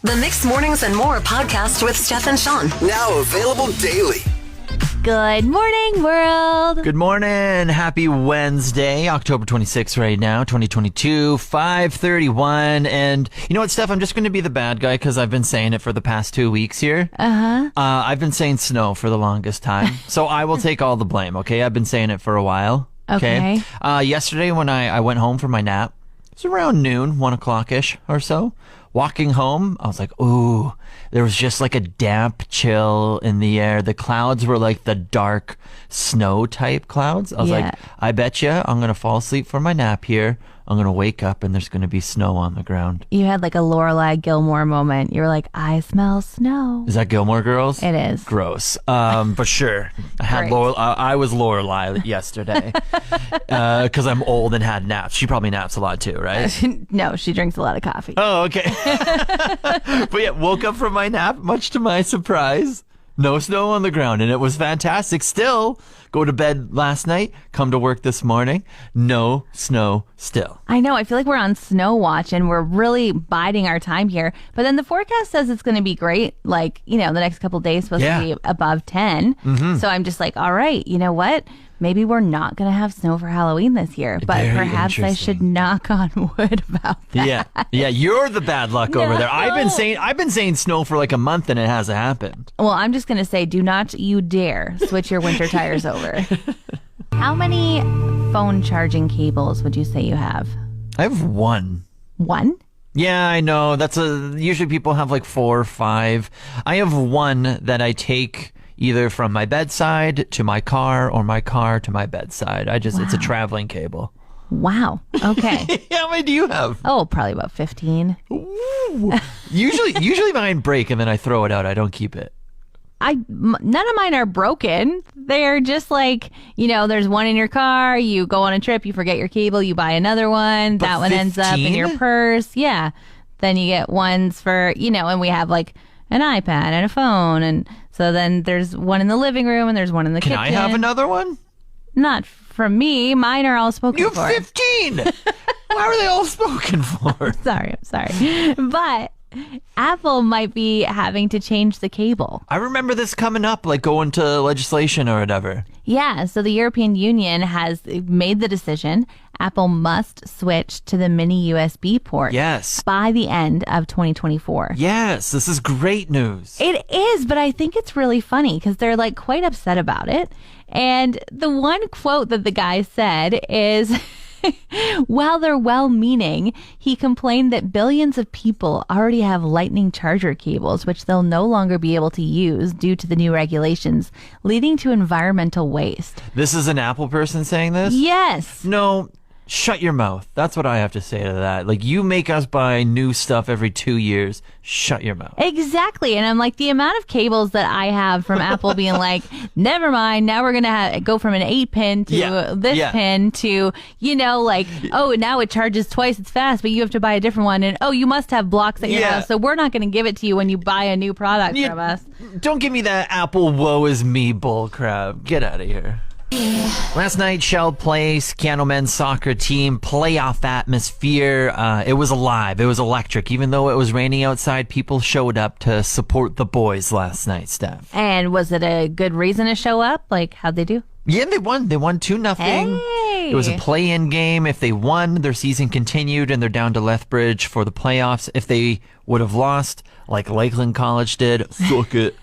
The Mixed Mornings and More podcast with Steph and Sean. Now available daily. Good morning, world. Good morning. Happy Wednesday, October 26th right now, 2022, 5:31. And you know what, Steph? I'm just going to be the bad guy because I've been saying it for the past 2 weeks here. I've been saying snow for the longest time. So I will take all the blame, okay? I've been saying it for a while. Okay. Yesterday when I went home for my nap, it was around noon, 1 o'clock-ish or so. Walking home, I was like, ooh, there was just like a damp chill in the air. The clouds were like the dark snow type clouds. I was like, I bet you I'm going to fall asleep for my nap here. I'm going to wake up and there's going to be snow on the ground. You had like a Lorelai Gilmore moment. You were like, I smell snow. Is that Gilmore Girls? It is. Gross. But sure. I was Lorelai yesterday because I'm old and had naps. She probably naps a lot too, right? No, she drinks a lot of coffee. Oh, okay. But yeah, woke up from my nap, much to my surprise. No snow on the ground, and it was fantastic. Still, go to bed last night, come to work this morning, no snow still. I know. I feel like we're on snow watch, and we're really biding our time here. But then the forecast says it's going to be great. Like, the next couple of days supposed to be above 10. Mm-hmm. So I'm just like, all right, you know what? Maybe we're not going to have snow for Halloween this year, but Very perhaps I should knock on wood about that. Yeah, you're the bad luck over there. I've been saying snow for like a month and it hasn't happened. Well, I'm just going to say, do not you dare switch your winter tires over. How many phone charging cables would you say you have? I have one. One? Yeah, I know. Usually people have like 4 or 5. I have one that I take either from my bedside to my car or my car to my bedside. It's a traveling cable. Wow. Okay. How many do you have? Oh, probably about 15. Ooh. Usually mine break and then I throw it out. I don't keep it. None of mine are broken. They're just like, there's one in your car, you go on a trip, you forget your cable, you buy another one, that one ends up in your purse. Yeah. Then you get ones for, and we have like an iPad and a phone, and so then there's one in the living room and there's one in the kitchen. Can I have another one? Not from me. Mine are all spoken you for. You have 15! Why are they all spoken for? I'm sorry. But Apple might be having to change the cable. I remember this coming up, like going to legislation or whatever. Yeah, so the European Union has made the decision. Apple must switch to the mini USB port. Yes. By the end of 2024. Yes, this is great news. It is, but I think it's really funny because they're like quite upset about it. And the one quote that the guy said is, while they're well-meaning, he complained that billions of people already have lightning charger cables, which they'll no longer be able to use due to the new regulations, leading to environmental waste. This is an Apple person saying this? Yes. No. Shut your mouth. That's what I have to say to that. Like, you make us buy new stuff every 2 years. Shut your mouth. Exactly. And I'm like, the amount of cables that I have from Apple being like, never mind, now we're going to go from an 8-pin to this pin to, oh, now it charges twice as fast, but you have to buy a different one. And, oh, you must have blocks at your house, so we're not going to give it to you when you buy a new product from us. Don't give me that Apple woe is me bull crap. Get out of here. Last night, Shell Place, Keanu men's soccer team, playoff atmosphere. It was alive. It was electric. Even though it was raining outside, people showed up to support the boys last night, Steph. And was it a good reason to show up? Like, how'd they do? Yeah, they won. They won 2-0. Hey. It was a play-in game. If they won, their season continued, and they're down to Lethbridge for the playoffs. If they would have lost, like Lakeland College did, suck it.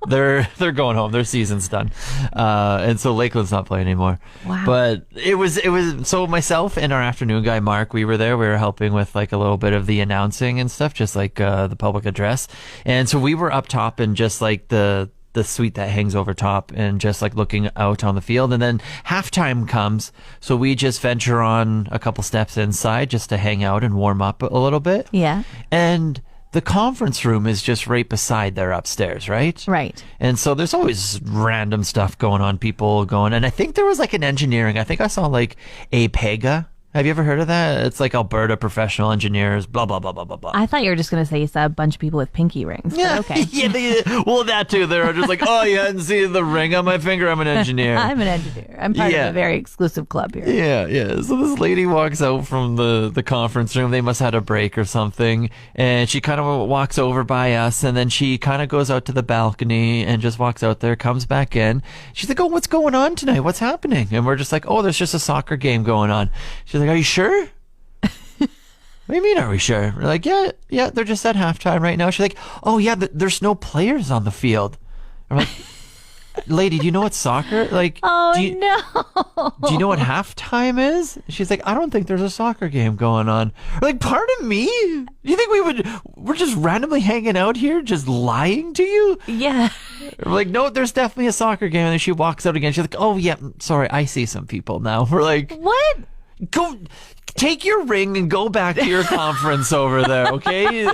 They're going home. Their season's done, and so Lakeland's not playing anymore. Wow! But it was so myself and our afternoon guy Mark, we were there. We were helping with like a little bit of the announcing and stuff, just like the public address. And so we were up top and just like the suite that hangs over top and just like looking out on the field. And then halftime comes, so we just venture on a couple steps inside just to hang out and warm up a little bit. Yeah. And the conference room is just right beside there upstairs, right? Right. And so there's always random stuff going on, people going, and I think there was like an engineering, I think I saw like a Pega Have you ever heard of that? It's like Alberta Professional Engineers, blah, blah, blah, blah, blah, blah. I thought you were just going to say you saw a bunch of people with pinky rings. Yeah, But okay. well, that too. They're just like, oh, you hadn't seen the ring on my finger. I'm an engineer. I'm an engineer. I'm part of a very exclusive club here. Yeah. So this lady walks out from the conference room. They must have had a break or something. And she kind of walks over by us. And then she kind of goes out to the balcony and just walks out there, comes back in. She's like, oh, what's going on tonight? What's happening? And we're just like, oh, there's just a soccer game going on. She's like, are you sure? What do you mean, are we sure? We're like, yeah, they're just at halftime right now. She's like, oh, yeah, there's no players on the field. I'm like, lady, do you know what soccer? Like, Oh, do you know what halftime is? She's like, I don't think there's a soccer game going on. We're like, pardon me? Do you think we're just randomly hanging out here, just lying to you? Yeah. We're like, no, there's definitely a soccer game. And then she walks out again. She's like, oh, yeah, sorry, I see some people now. We're like, What? go take your ring and go back to your conference over there, okay?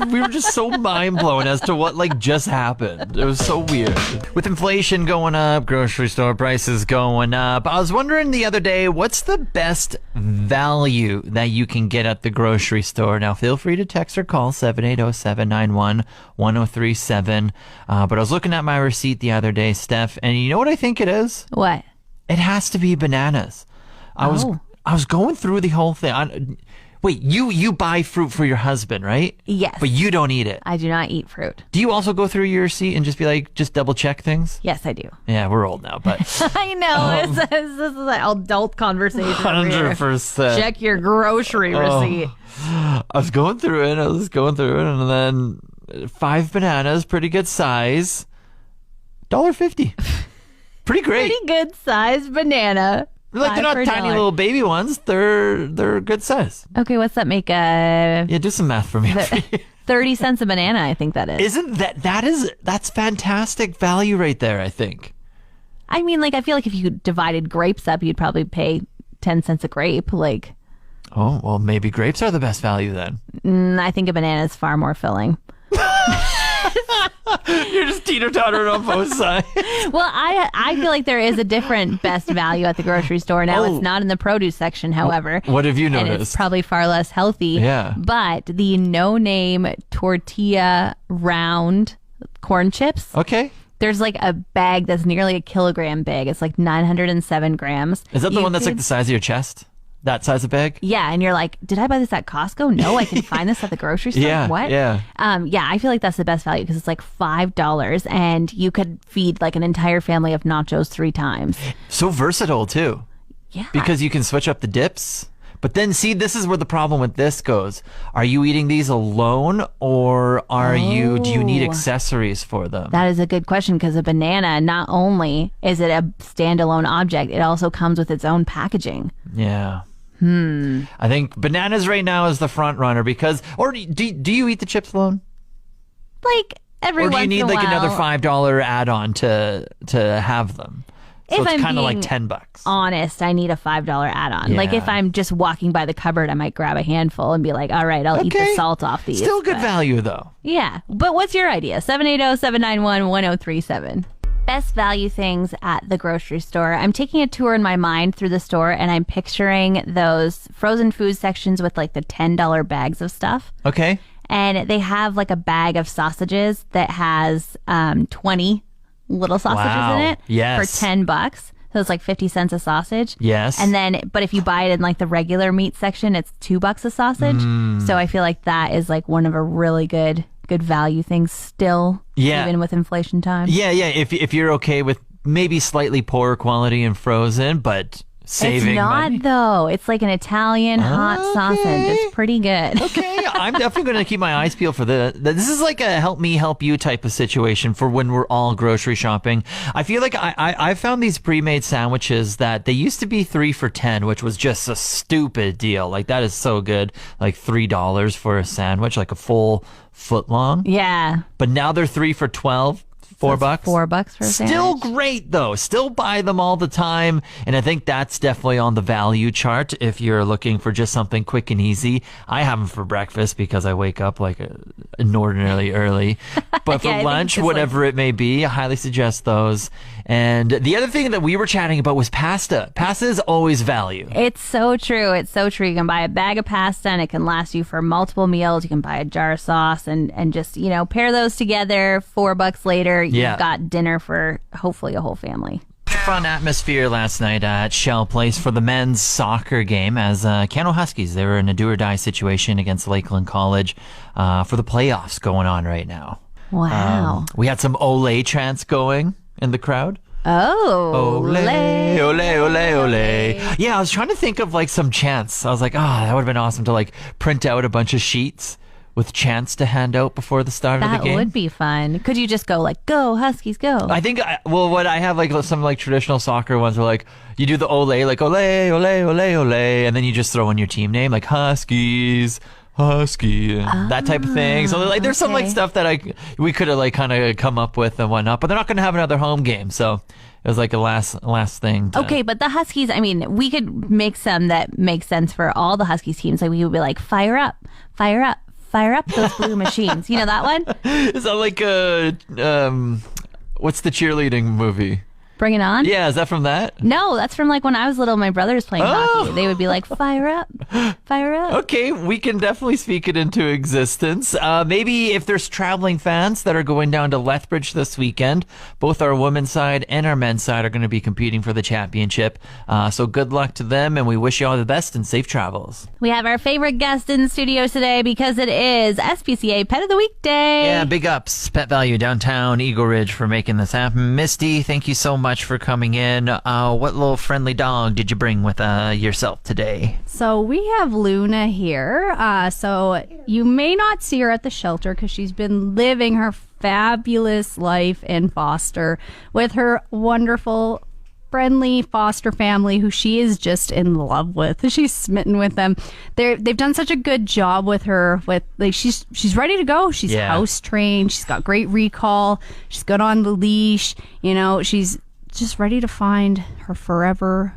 We were just so mind blown as to what just happened. It was so weird. With inflation going up, grocery store prices going up, I was wondering the other day, what's the best value that you can get at the grocery store? Now, feel free to text or call 780-791-1037. But I was looking at my receipt the other day, Steph, and you know what I think it is? What? It has to be bananas. I was going through the whole thing. Wait, you buy fruit for your husband, right? Yes. But you don't eat it. I do not eat fruit. Do you also go through your receipt and just be like, just double check things? Yes, I do. Yeah, we're old now, but I know. This is an adult conversation. over here. 100%. Check your grocery receipt. I was going through it, and then 5 bananas, pretty good size, $1.50. Pretty great. Pretty good sized banana. They're not tiny little baby ones. They're good size. Okay, what's that make? Yeah, do some math for me. 30 cents a banana, I think that is. Isn't that's fantastic value right there, I think. I mean, I feel like if you divided grapes up, you'd probably pay 10 cents a grape. Oh, well, maybe grapes are the best value then. I think a banana is far more filling. You're just teeter-tottering on both sides. Well, I feel like there is a different best value at the grocery store. Now, it's not in the produce section, however. What have you And noticed? it's probably far less healthy. Yeah. But the no-name tortilla round corn chips. Okay. There's a bag that's nearly a kilogram big. It's 907 grams. Is that the You one that's could- the size of your chest? That size of bag? Yeah, and you're like, did I buy this at Costco? No, I can find this at the grocery store. Yeah, What? yeah. Yeah, I feel like that's the best value because it's $5 and you could feed an entire family of nachos 3 times. So versatile too. Yeah. Because you can switch up the dips. But then see, this is where the problem with this goes. Are you eating these alone or do you need accessories for them? That is a good question because a banana, not only is it a standalone object, it also comes with its own packaging. Yeah. I think bananas right now is the front runner because, or do you eat the chips alone? Every Or do you once need in a while. another $5 add-on to have them? So If it's I'm kind of like being $10. honest, I need a $5 add-on. Yeah. If I'm just walking by the cupboard, I might grab a handful and be like, all right, I'll eat the salt off these. Still good but- value though. Yeah. But what's your idea? 780-791-1037. Best value things at the grocery store. I'm taking a tour in my mind through the store and I'm picturing those frozen food sections with the $10 bags of stuff. Okay. And they have a bag of sausages that has 20 little sausages Wow. in it Yes. for $10. So it's 50 cents a sausage. Yes. And then, but if you buy it in the regular meat section, it's $2 a sausage. So I feel like that is one of a really good value things still, Yeah. even with inflation time. Yeah. If you're okay with maybe slightly poorer quality and frozen, but saving It's not money. though. It's an Italian hot sausage. It's pretty good. Okay, I'm definitely going to keep my eyes peeled for this. This is a help me, help you type of situation for when we're all grocery shopping. I feel like I found these pre-made sandwiches that they used to be 3 for $10, which was just a stupid deal. That is so good. $3 for a sandwich, a full foot long. Yeah. But now they're 3 for $12. $4. $4 for a Still sandwich. great though. Still buy them all the time. And I think that's definitely on the value chart if you're looking for just something quick and easy. I have them for breakfast because I wake up inordinately early. But for Yeah, I think lunch, it's whatever it may be, I highly suggest those. And the other thing that we were chatting about was pasta. Pasta is always value. It's so true. It's so true. You can buy a bag of pasta and it can last you for multiple meals. You can buy a jar of sauce and just, pair those together. $4 later, you've got dinner for hopefully a whole family. Fun atmosphere last night at Shell Place for the men's soccer game as Cano Huskies, they were in a do-or-die situation against Lakeland College for the playoffs going on right now. Wow. We had some Ole chants going in the crowd. Oh. Ole, ole, ole, ole. Yeah, I was trying to think of like some chants. I was like, that would have been awesome to like print out a bunch of sheets with chants to hand out before the start of the game. That would be fun. Could you just go like, go Huskies, go? I think, what I have like some like traditional soccer ones where like you do the ole, like ole, ole, ole, ole, and then you just throw in your team name like Huskies, Husky, and that type of thing. So like there's some like stuff that we could have like kind of come up with and whatnot, but they're not going to have another home game. So it was like a last thing. Okay, but the Huskies, I mean, we could make some that make sense for all the Huskies teams. Like we would be like, fire up, fire up. Fire up those blue machines. You know that one? Is that like what's the cheerleading movie? Bring It On? Yeah, is that from that? No, that's from like when I was little, my brother was playing hockey. They would be like, fire up, fire up. Okay, we can definitely speak it into existence. Maybe if there's traveling fans that are going down to Lethbridge this weekend, both our women's side and our men's side are going to be competing for the championship. So good luck to them, and we wish you all the best and safe travels. We have our favorite guest in the studio today because it is SPCA Pet of the Week Day. Yeah, big ups, Pet Value Downtown, Eagle Ridge for making this happen. Misty, thank you so much for coming in. What little friendly dog did you bring with yourself today? So we have Luna here. So you may not see her at the shelter because she's been living her fabulous life in foster with her wonderful friendly foster family who she is just in love with. She's smitten with them. They've done such a good job with her. With like she's ready to go. She's house trained. She's got great recall. She's good on the leash. She's just ready to find her forever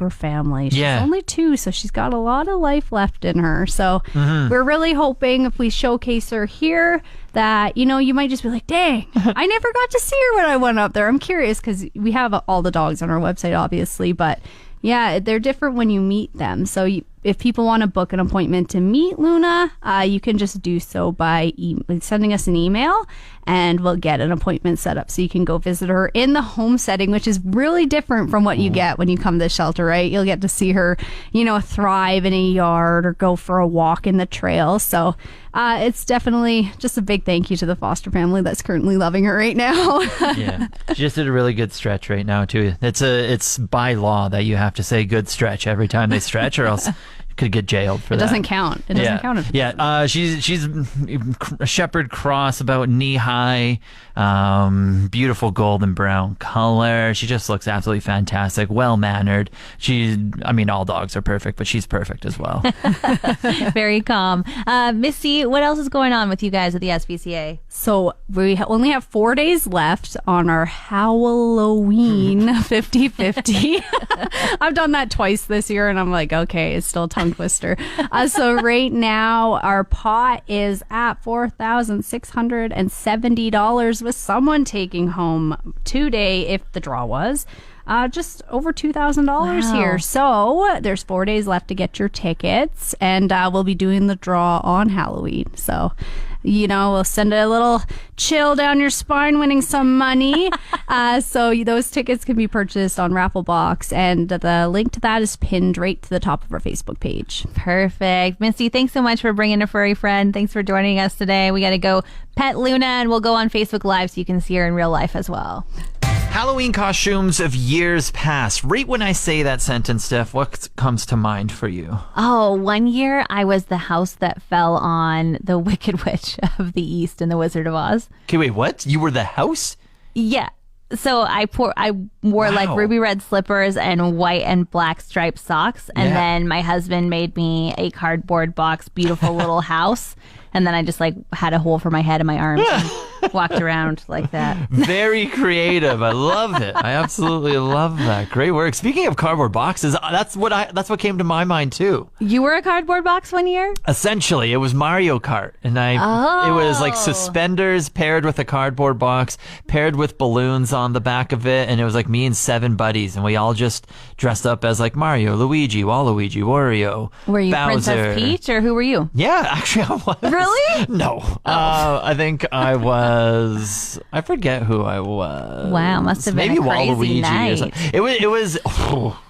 family. She's only 2, so she's got a lot of life left in her. So we're really hoping if we showcase her here that, you might just be like, dang, I never got to see her when I went up there. I'm curious because we have all the dogs on our website, obviously, but yeah, they're different when you meet them. So if people want to book an appointment to meet Luna, you can just do so by sending us an email, and we'll get an appointment set up so you can go visit her in the home setting, which is really different from what you get when you come to the shelter, right? You'll get to see her, thrive in a yard or go for a walk in the trail. So it's definitely just a big thank you to the foster family that's currently loving her right now. Yeah, she just did a really good stretch right now too. It's by law that you have to say good stretch every time they stretch, or else you could get jailed for that. It doesn't count. It doesn't count. Yeah, she's a shepherd cross, about knee high, beautiful golden brown color. She just looks absolutely fantastic, well mannered. All dogs are perfect, but she's perfect as well. Very calm. Missy, what else is going on with you guys at the SPCA? So we only have 4 days left on our Halloween 50-50. I've done that twice this year, and I'm like, okay, it's still a tongue twister. So right now, our pot is at $4,670 with someone taking home today, if the draw was. Just over $2,000 here. So there's 4 days left to get your tickets, and we'll be doing the draw on Halloween. So, we'll send a little chill down your spine winning some money. So those tickets can be purchased on Rafflebox, and the link to that is pinned right to the top of our Facebook page. Perfect. Misty, thanks so much for bringing a furry friend. Thanks for joining us today. We got to go pet Luna, and we'll go on Facebook Live so you can see her in real life as well. Halloween costumes of years past. Right when I say that sentence, Steph, what comes to mind for you? Oh, one year I was the house that fell on the Wicked Witch of the East in The Wizard of Oz. Okay, wait, what? You were the house? Yeah. So I wore like ruby red slippers and white and black striped socks. And then my husband made me a cardboard box, beautiful little house. And then I just like had a hole for my head and my arms. walked around like that. Very creative. I love it. I absolutely love that. Great work. Speaking of cardboard boxes, that's what came to my mind too. You were a cardboard box one year? Essentially, it was Mario Kart, and it was like suspenders paired with a cardboard box, paired with balloons on the back of it, and it was like me and 7 buddies, and we all just dressed up as like Mario, Luigi, Waluigi, Wario, Were you Bowser. Princess Peach, or who were you? Yeah, actually I was. Really? No. I think I was. I forget who I was. Wow, must have been maybe a crazy Waluigi night. or something. It was.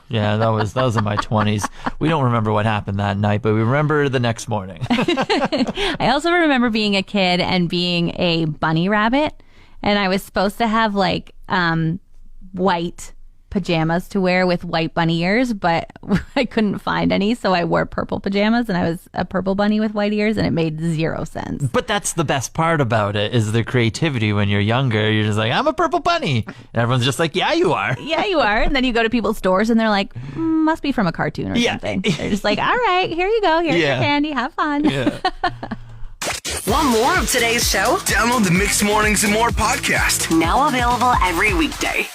Yeah, that was in my 20s. We don't remember what happened that night, but we remember the next morning. I also remember being a kid and being a bunny rabbit, and I was supposed to have like white pajamas to wear with white bunny ears, but I couldn't find any, so I wore purple pajamas, and I was a purple bunny with white ears, and it made 0 sense. But that's the best part about it, is the creativity. When you're younger, you're just like, I'm a purple bunny. And everyone's just like, yeah, you are. Yeah, you are. And then you go to people's stores, and they're like, must be from a cartoon or something. They're just like, all right, here you go. Here's your candy. Have fun. Yeah. Want more of today's show? Download the Mixed Mornings and More podcast. Now available every weekday.